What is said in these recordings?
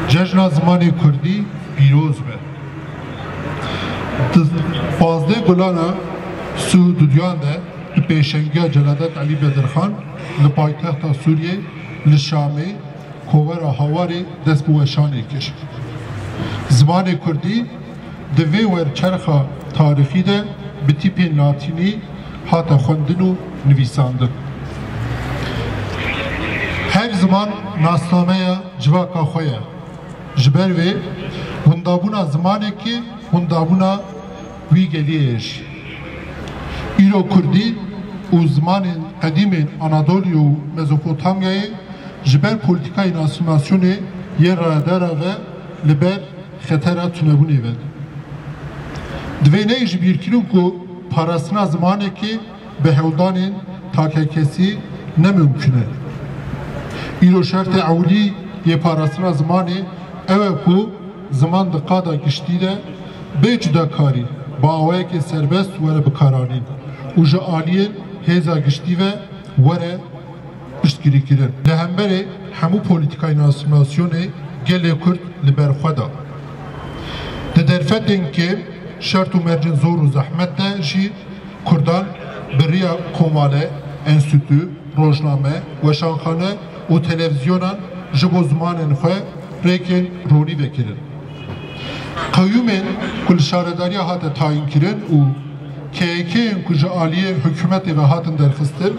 Cejna Zimanê Kurdî pîroz be. Pazdeh gulana Suudiyan de li pêşengiya Celadet Elî Bedirxan li paytexta Sûriyê li Şamê kovera hawarê dest bi weşanê kir. Zimanê Kurdî di vê werçerxa tarîxî de bi tîpên latînî hate xwendin û nivîsandin. Her ziman nasnameya civaka xwe ye. Ji ber vê hundabûna zimanekî hundabûna wî geliyê jî. Îro Kurdî û zimanên qedîmên Anadolya û Mezopotamyayê ji ber polîtikayê nasyonasyonê yê radera ve li ber xetera tunebûnê ve. Divê ji bîrkirin ku parastina zimanekî bi hewdanên takekesî nemümkün e. Îro şertê ewlî yê parastina zimanê ew e ku ziman di qada giştî de bê cudakarî bi awayekê serbest were bikaranîn û ji aliyên hêza giştî ve were piştgirîkirin. Li hemberê hemû polîtikayê nasyonasyonê gelê Kurd li ber xwe da. Di derfetên kêm şert û mercin zor û zehmet de jî Kurdan bi rêya komale, enstitû, rojname, weşanxane û televizyonan ji bo zimanên xwe rêkên rolî vekirin. Qeyûmên ku li şaredariya hate tayin kirin û KYK'yên ku ji aliyê hikûmetê ve hatin derxistin,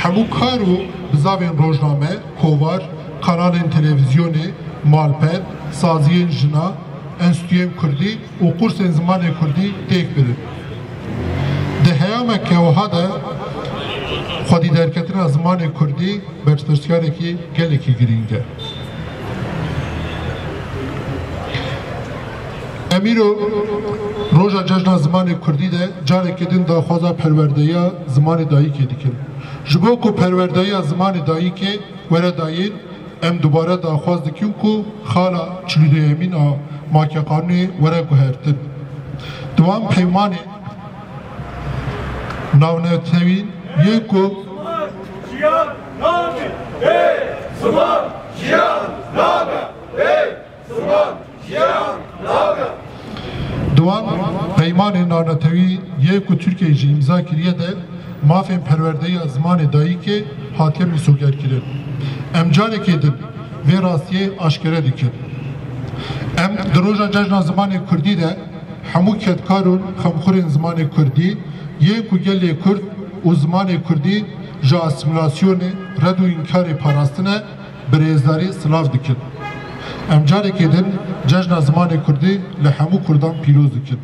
hemû kar û bizavên rojname, kovar, kanalên televizyonê, malpet, saziyên jina, enstitûyên Kurdî û kursên zimanê Kurdî têk birin. Di heyamek wiha de xwedî derketina zimanê Kurdî berpirsgarekî gelekî girîng e. Emîro roja cejna zimanê Kurdî de carekê din daxwaza perwerdeya zimanê dayîkê dikin. Ji bo ku perwerdeya zimanê dayîkê were dayîn, em dubare daxwaz dikin ku xala çilûdeyemîn a makeqanûyê were guhertin. Diwan peymanê navnetewîn yê ku Jiyan name, ey ziman jiyan name, ey ziman jiyan name. Diwan peymanê navnetewî yê ku Tirkiye jî îmza kiriye de mafên perwerdeya zimanê dayîkê hatiye mîsogerkirin. Em carekê din vê rastiyê aşkere dikin. Em di roja cejna zimanê Kurdî de hemû ketkar û xemxurên zimanê Kurdî yê ku gelê Kurd û zimanê Kurdî ji asimilasyonê red û înkarê parastine bi rêzdarî silav dikin. Em carekê din cejna zimanê Kurdî li hemû Kurdan pîroz dikin.